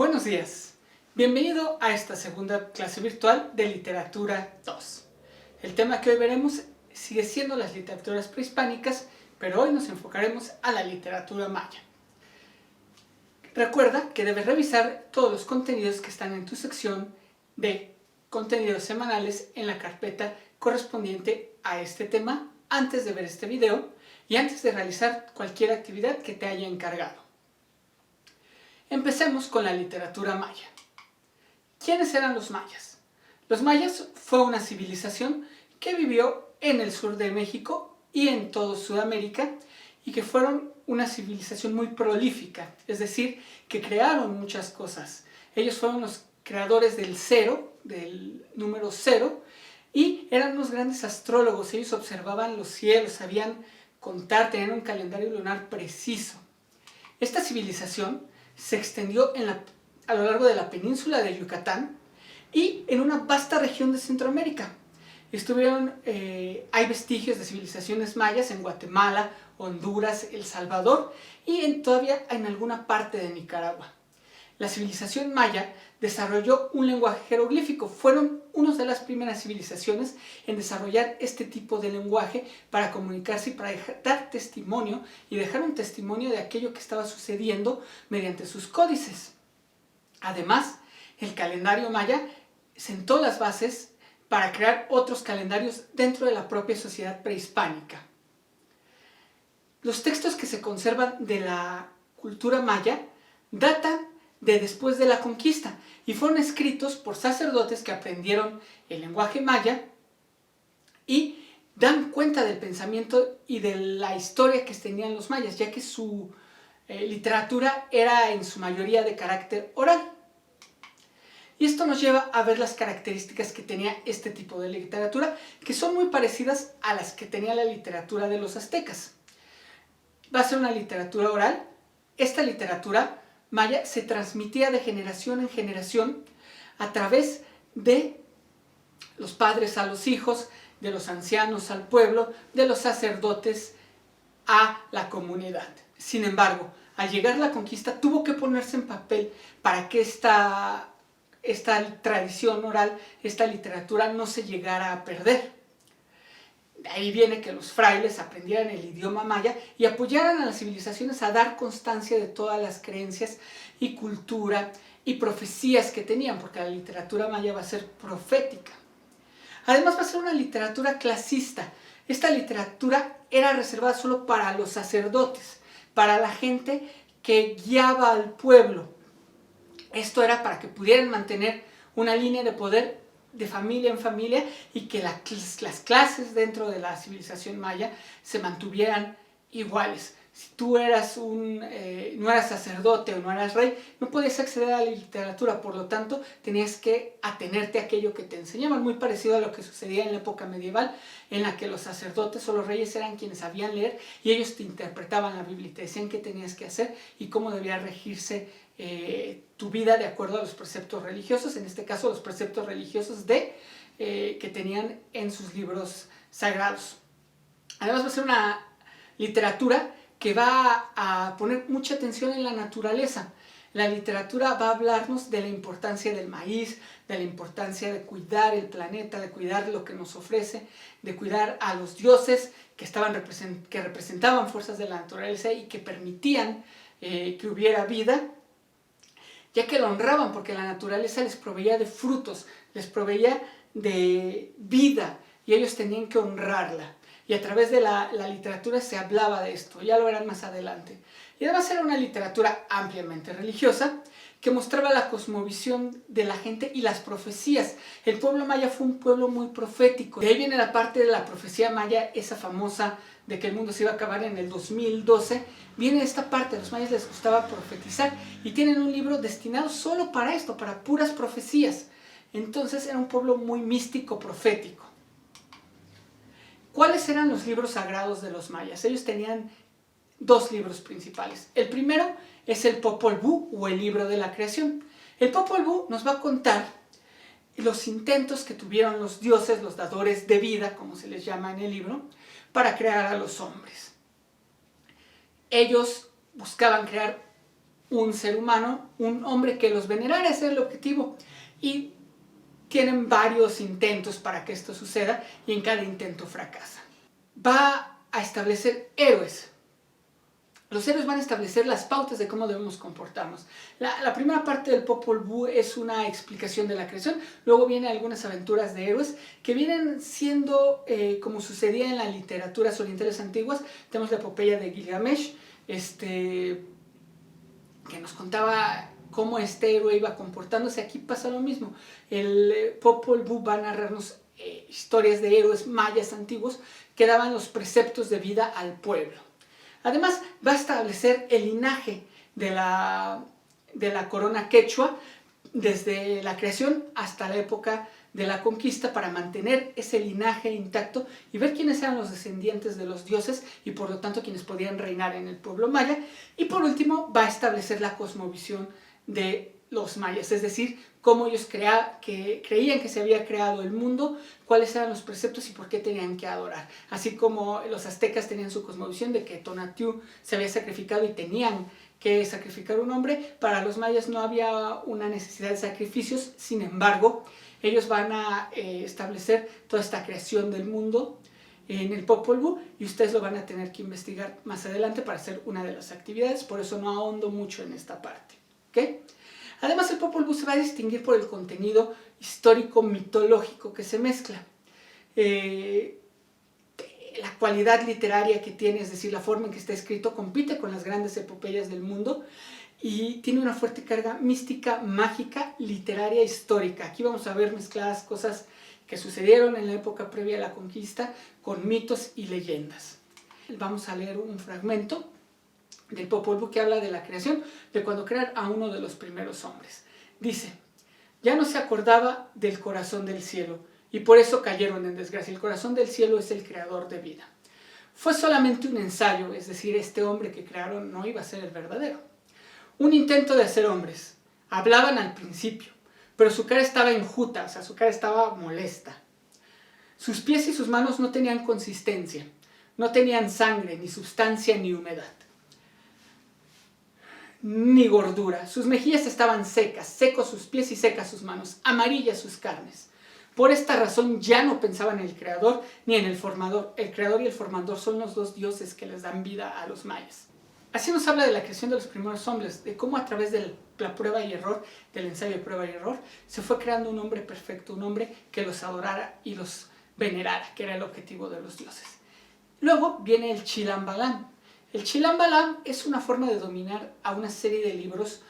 Buenos días, bienvenido a esta segunda clase virtual de Literatura 2. El tema que hoy veremos sigue siendo las literaturas prehispánicas, pero hoy nos enfocaremos a la literatura maya. Recuerda que debes revisar todos los contenidos que están en tu sección de contenidos semanales en la carpeta correspondiente a este tema antes de ver este video y antes de realizar cualquier actividad que te haya encargado. Empecemos con la literatura maya. ¿Quiénes eran los mayas? Los mayas fue una civilización que vivió en el sur de México y en todo Sudamérica y que fueron una civilización muy prolífica, es decir, que crearon muchas cosas. Ellos fueron los creadores del cero, del número cero, y eran unos grandes astrólogos. Ellos observaban los cielos, sabían contar, tenían un calendario lunar preciso. Esta civilización se extendió a lo largo de la península de Yucatán y en una vasta región de Centroamérica. Hay vestigios de civilizaciones mayas en Guatemala, Honduras, El Salvador y todavía en alguna parte de Nicaragua. La civilización maya desarrolló un lenguaje jeroglífico. Fueron una de las primeras civilizaciones en desarrollar este tipo de lenguaje para comunicarse y para dar testimonio y dejar un testimonio de aquello que estaba sucediendo mediante sus códices. Además, el calendario maya sentó las bases para crear otros calendarios dentro de la propia sociedad prehispánica. Los textos que se conservan de la cultura maya datan de después de la conquista y fueron escritos por sacerdotes que aprendieron el lenguaje maya y dan cuenta del pensamiento y de la historia que tenían los mayas, ya que su literatura era en su mayoría de carácter oral. Y esto nos lleva a ver las características que tenía este tipo de literatura, que son muy parecidas a las que tenía la literatura de los aztecas. Va a ser una literatura oral. Esta literatura maya se transmitía de generación en generación a través de los padres a los hijos, de los ancianos al pueblo, de los sacerdotes a la comunidad. Sin embargo, al llegar la conquista tuvo que ponerse en papel para que esta tradición oral, esta literatura no se llegara a perder. De ahí viene que los frailes aprendieran el idioma maya y apoyaran a las civilizaciones a dar constancia de todas las creencias y cultura y profecías que tenían, porque la literatura maya va a ser profética. Además va a ser una literatura clasista. Esta literatura era reservada solo para los sacerdotes, para la gente que guiaba al pueblo. Esto era para que pudieran mantener una línea de poder de familia en familia y que las clases dentro de la civilización maya se mantuvieran iguales. Si tú eras no eras sacerdote o no eras rey, no podías acceder a la literatura, por lo tanto tenías que atenerte a aquello que te enseñaban, muy parecido a lo que sucedía en la época medieval, en la que los sacerdotes o los reyes eran quienes sabían leer y ellos te interpretaban la Biblia y te decían qué tenías que hacer y cómo debía regirse tu vida de acuerdo a los preceptos religiosos, en este caso los preceptos religiosos que tenían en sus libros sagrados. Además va a ser una literatura que va a poner mucha atención en la naturaleza. La literatura va a hablarnos de la importancia del maíz, de la importancia de cuidar el planeta, de cuidar lo que nos ofrece, de cuidar a los dioses que representaban fuerzas de la naturaleza y que permitían que hubiera vida, ya que lo honraban porque la naturaleza les proveía de frutos, les proveía de vida y ellos tenían que honrarla. Y a través de la literatura se hablaba de esto, ya lo verán más adelante. Y además era una literatura ampliamente religiosa que mostraba la cosmovisión de la gente y las profecías. El pueblo maya fue un pueblo muy profético. De ahí viene la parte de la profecía maya, esa famosa de que el mundo se iba a acabar en el 2012. Viene esta parte, a los mayas les gustaba profetizar y tienen un libro destinado solo para esto, para puras profecías. Entonces era un pueblo muy místico, profético. ¿Cuáles eran los libros sagrados de los mayas? Ellos tenían dos libros principales. El primero es el Popol Vuh o el libro de la creación. El Popol Vuh nos va a contar los intentos que tuvieron los dioses, los dadores de vida, como se les llama en el libro, para crear a los hombres. Ellos buscaban crear un ser humano, un hombre que los venerara, ese era el objetivo. Y tienen varios intentos para que esto suceda y en cada intento fracasa. Va a establecer héroes. Los héroes van a establecer las pautas de cómo debemos comportarnos. La primera parte del Popol Vuh es una explicación de la creación. Luego vienen algunas aventuras de héroes que vienen siendo, como sucedía en las literaturas orientales antiguas. Tenemos la epopeya de Gilgamesh, que nos contaba cómo este héroe iba comportándose. Aquí pasa lo mismo. El Popol Vuh va a narrarnos historias de héroes mayas antiguos que daban los preceptos de vida al pueblo. Además, va a establecer el linaje de la corona quechua desde la creación hasta la época de la conquista para mantener ese linaje intacto y ver quiénes eran los descendientes de los dioses y por lo tanto quienes podían reinar en el pueblo maya. Y por último, va a establecer la cosmovisión de los mayas, es decir, cómo ellos creían que se había creado el mundo, cuáles eran los preceptos y por qué tenían que adorar. Así como los aztecas tenían su cosmovisión de que Tonatiuh se había sacrificado y tenían que sacrificar un hombre, para los mayas no había una necesidad de sacrificios, sin embargo, ellos van a establecer toda esta creación del mundo en el Popol Vuh y ustedes lo van a tener que investigar más adelante para hacer una de las actividades, por eso no ahondo mucho en esta parte. ¿Okay? Además, el Popol Vuh se va a distinguir por el contenido histórico mitológico que se mezcla. La cualidad literaria que tiene, es decir, la forma en que está escrito, compite con las grandes epopeyas del mundo y tiene una fuerte carga mística, mágica, literaria, histórica. Aquí vamos a ver mezcladas cosas que sucedieron en la época previa a la conquista con mitos y leyendas. Vamos a leer un fragmento del Popol Vuh que habla de la creación, de cuando crearon a uno de los primeros hombres. Dice: ya no se acordaba del corazón del cielo, y por eso cayeron en desgracia. El corazón del cielo es el creador de vida. Fue solamente un ensayo, es decir, este hombre que crearon no iba a ser el verdadero. Un intento de hacer hombres. Hablaban al principio, pero su cara estaba enjuta, o sea, su cara estaba molesta. Sus pies y sus manos no tenían consistencia, no tenían sangre, ni sustancia, ni humedad, ni gordura. Sus mejillas estaban secas, secos sus pies y secas sus manos, amarillas sus carnes. Por esta razón ya no pensaban en el creador ni en el formador. El creador y el formador son los dos dioses que les dan vida a los mayas. Así nos habla de la creación de los primeros hombres, de cómo a través de la prueba y error, del ensayo de prueba y error, se fue creando un hombre perfecto, un hombre que los adorara y los venerara, que era el objetivo de los dioses. Luego viene el Chilam Balam. El Chilam Balam es una forma de dominar a una serie de libros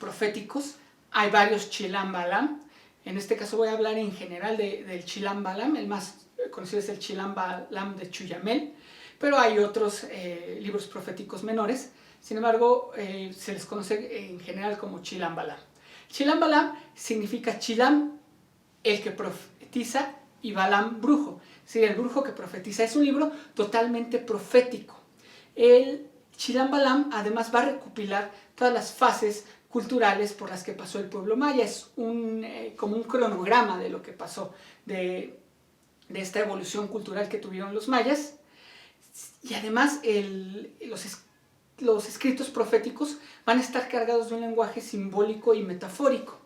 proféticos. Hay varios Chilam Balam. En este caso voy a hablar en general del Chilam Balam. El más conocido es el Chilam Balam de Chuyamel, pero hay otros libros proféticos menores. Sin embargo, se les conoce en general como Chilam Balam. Chilam Balam significa Chilam, el que profetiza, y Balam, brujo. Sí, el brujo que profetiza. Es un libro totalmente profético. El Chilam Balam además va a recopilar todas las fases culturales por las que pasó el pueblo maya. Es como un cronograma de lo que pasó, de esta evolución cultural que tuvieron los mayas. Y además los escritos proféticos van a estar cargados de un lenguaje simbólico y metafórico.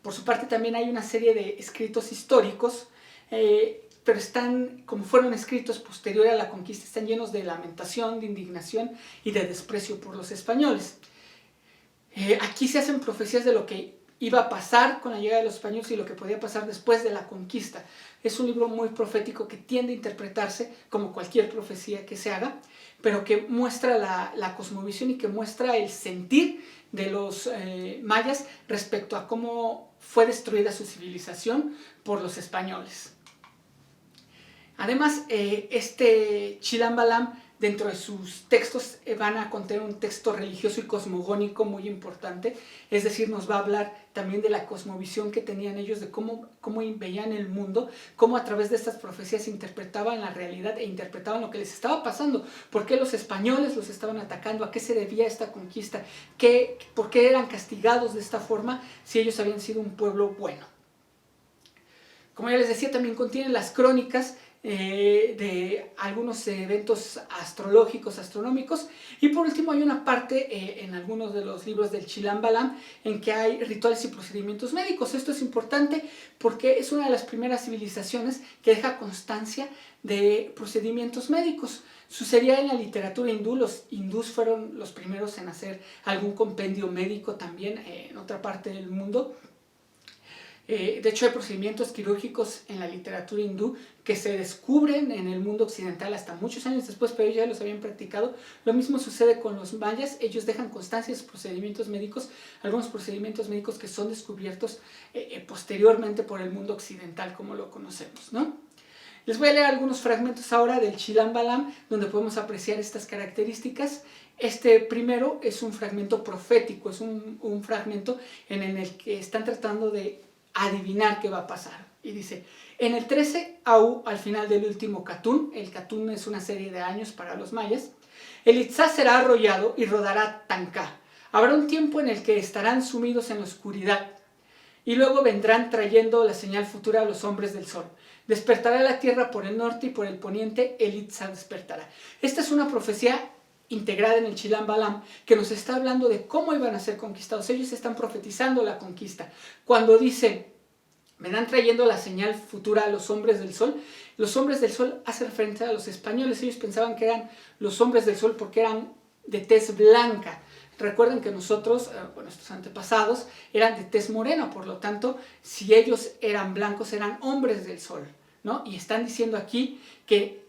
Por su parte también hay una serie de escritos históricos, pero como fueron escritos posterior a la conquista, están llenos de lamentación, de indignación y de desprecio por los españoles. Aquí se hacen profecías de lo que iba a pasar con la llegada de los españoles y lo que podía pasar después de la conquista. Es un libro muy profético que tiende a interpretarse como cualquier profecía que se haga, pero que muestra la cosmovisión y que muestra el sentir de los mayas respecto a cómo fue destruida su civilización por los españoles. Además, este Chilam Balam, dentro de sus textos, van a contener un texto religioso y cosmogónico muy importante, es decir, nos va a hablar también de la cosmovisión que tenían ellos, de cómo veían el mundo, cómo a través de estas profecías interpretaban la realidad e interpretaban lo que les estaba pasando, por qué los españoles los estaban atacando, a qué se debía esta conquista, por qué eran castigados de esta forma si ellos habían sido un pueblo bueno. Como ya les decía, también contiene las crónicas de algunos eventos astrológicos, astronómicos. Y por último hay una parte en algunos de los libros del Chilam Balam en que hay rituales y procedimientos médicos. Esto es importante porque es una de las primeras civilizaciones que deja constancia de procedimientos médicos. Sucedía en la literatura hindú. Los hindús fueron los primeros en hacer algún compendio médico también en otra parte del mundo. De hecho, hay procedimientos quirúrgicos en la literatura hindú que se descubren en el mundo occidental hasta muchos años después, pero ellos ya los habían practicado. Lo mismo sucede con los mayas. Ellos dejan constancia de sus procedimientos médicos, algunos procedimientos médicos que son descubiertos posteriormente por el mundo occidental, como lo conocemos, ¿no? Les voy a leer algunos fragmentos ahora del Chilam Balam, donde podemos apreciar estas características. Este primero es un fragmento profético, es un fragmento en el que están tratando de adivinar qué va a pasar. Y dice: en el 13 Au, al final del último Catún, el Catún es una serie de años para los mayas, el Itzá será arrollado y rodará Tancá. Habrá un tiempo en el que estarán sumidos en la oscuridad, y luego vendrán trayendo la señal futura a los hombres del sol. Despertará la tierra por el norte y por el poniente el Itzá despertará. Esta es una profecía integrada en el Chilam Balam que nos está hablando de cómo iban a ser conquistados. Ellos están profetizando la conquista. Cuando dicen: vendrán trayendo la señal futura a los hombres del sol, los hombres del sol hace referencia a los españoles. Ellos pensaban que eran los hombres del sol porque eran de tez blanca. Recuerden que nosotros, nuestros antepasados, eran de tez morena, por lo tanto, si ellos eran blancos, eran hombres del sol, ¿no? Y están diciendo aquí que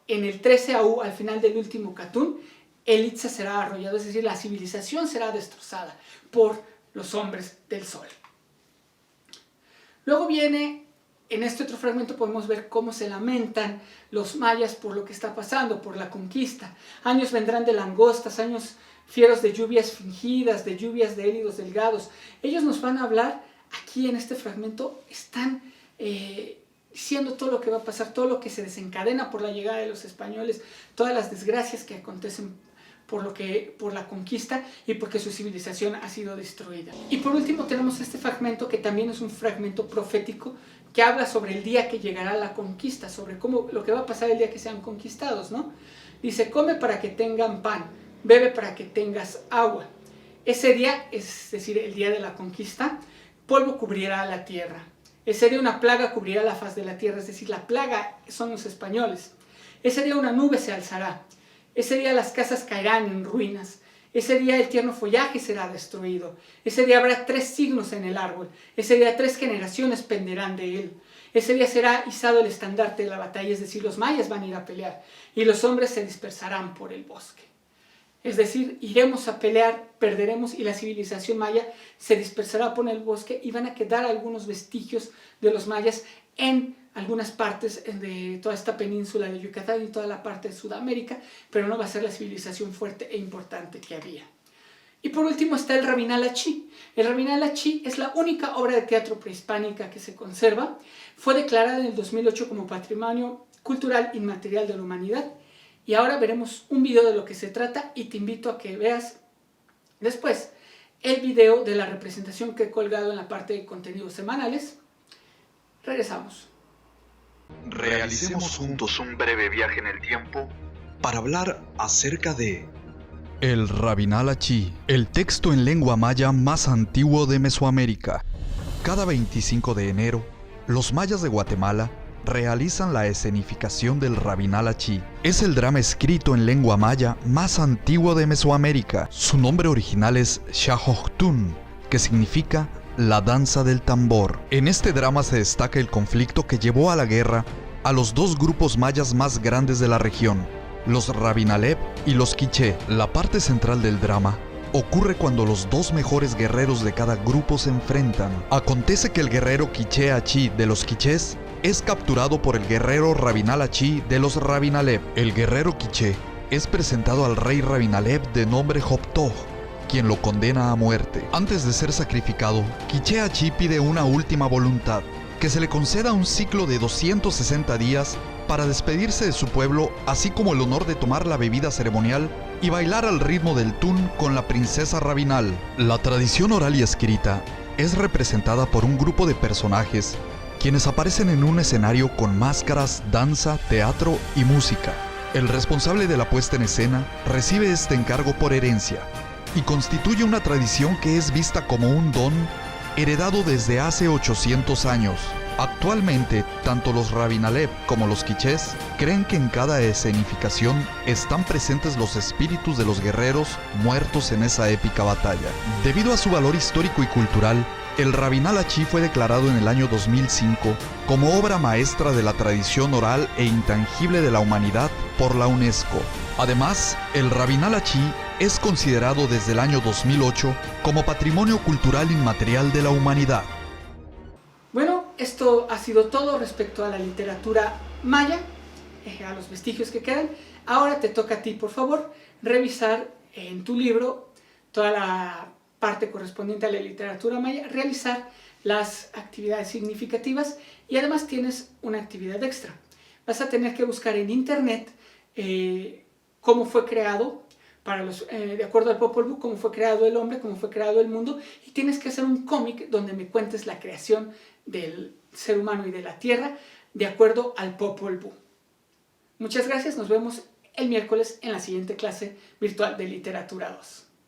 en el 13 Au, al final del último Catún, el Itzá será arrollado, es decir, la civilización será destrozada por los hombres del sol. Luego viene, en este otro fragmento podemos ver cómo se lamentan los mayas por lo que está pasando, por la conquista. Años vendrán de langostas, años fieros de lluvias fingidas, de lluvias de élidos delgados. Ellos nos van a hablar, aquí en este fragmento, están diciendo todo lo que va a pasar, todo lo que se desencadena por la llegada de los españoles, todas las desgracias que acontecen por la conquista y porque su civilización ha sido destruida. Y por último tenemos este fragmento que también es un fragmento profético que habla sobre el día que llegará la conquista, sobre cómo lo que va a pasar el día que sean conquistados, ¿no? Dice: come para que tengan pan, bebe para que tengas agua. Ese día, es decir, el día de la conquista, polvo cubrirá la tierra. Ese día una plaga cubrirá la faz de la tierra, es decir, la plaga son los españoles. Ese día una nube se alzará. Ese día las casas caerán en ruinas. Ese día el tierno follaje será destruido. Ese día habrá 3 signos en el árbol. Ese día 3 generaciones penderán de él. Ese día será izado el estandarte de la batalla, es decir, los mayas van a ir a pelear y los hombres se dispersarán por el bosque. Es decir, iremos a pelear, perderemos y la civilización maya se dispersará por el bosque y van a quedar algunos vestigios de los mayas en algunas partes de toda esta península de Yucatán y toda la parte de Sudamérica, pero no va a ser la civilización fuerte e importante que había. Y por último está el Rabinal Achí. El Rabinal Achí es la única obra de teatro prehispánica que se conserva. Fue declarada en el 2008 como Patrimonio Cultural Inmaterial de la Humanidad. Y ahora veremos un video de lo que se trata y te invito a que veas después el video de la representación que he colgado en la parte de contenidos semanales. Regresamos. Realicemos juntos un breve viaje en el tiempo para hablar acerca de el Rabinal Achí, el texto en lengua maya más antiguo de Mesoamérica. Cada 25 de enero, los mayas de Guatemala realizan la escenificación del Rabinal Achí. Es el drama escrito en lengua maya más antiguo de Mesoamérica. Su nombre original es Xahochtún, que significa la danza del tambor. En este drama se destaca el conflicto que llevó a la guerra a los 2 grupos mayas más grandes de la región, los Rabinalep y los Quiché. La parte central del drama ocurre cuando los 2 mejores guerreros de cada grupo se enfrentan. Acontece que el guerrero Quiché Achí de los Quichés es capturado por el guerrero Rabinal Achí de los Rabinalep. El guerrero Quiché es presentado al rey Rabinalep de nombre Joptoj, quien lo condena a muerte. Antes de ser sacrificado, Quiché Achí pide una última voluntad, que se le conceda un ciclo de 260 días para despedirse de su pueblo, así como el honor de tomar la bebida ceremonial y bailar al ritmo del tún con la princesa Rabinal. La tradición oral y escrita es representada por un grupo de personajes quienes aparecen en un escenario con máscaras, danza, teatro y música. El responsable de la puesta en escena recibe este encargo por herencia y constituye una tradición que es vista como un don heredado desde hace 800 años. Actualmente, tanto los Rabinalev como los quichés creen que en cada escenificación están presentes los espíritus de los guerreros muertos en esa épica batalla. Debido a su valor histórico y cultural, el Rabinal Achí fue declarado en el año 2005 como obra maestra de la tradición oral e intangible de la humanidad por la UNESCO. Además, el Rabinal Achí es considerado desde el año 2008 como Patrimonio Cultural Inmaterial de la Humanidad. Bueno, esto ha sido todo respecto a la literatura maya, a los vestigios que quedan. Ahora te toca a ti, por favor, revisar en tu libro toda la parte correspondiente a la literatura maya, realizar las actividades significativas y además tienes una actividad extra. Vas a tener que buscar en internet cómo fue creado, de acuerdo al Popol Vuh, cómo fue creado el hombre, cómo fue creado el mundo, y tienes que hacer un cómic donde me cuentes la creación del ser humano y de la tierra de acuerdo al Popol Vuh. Muchas gracias, nos vemos el miércoles en la siguiente clase virtual de Literatura 2.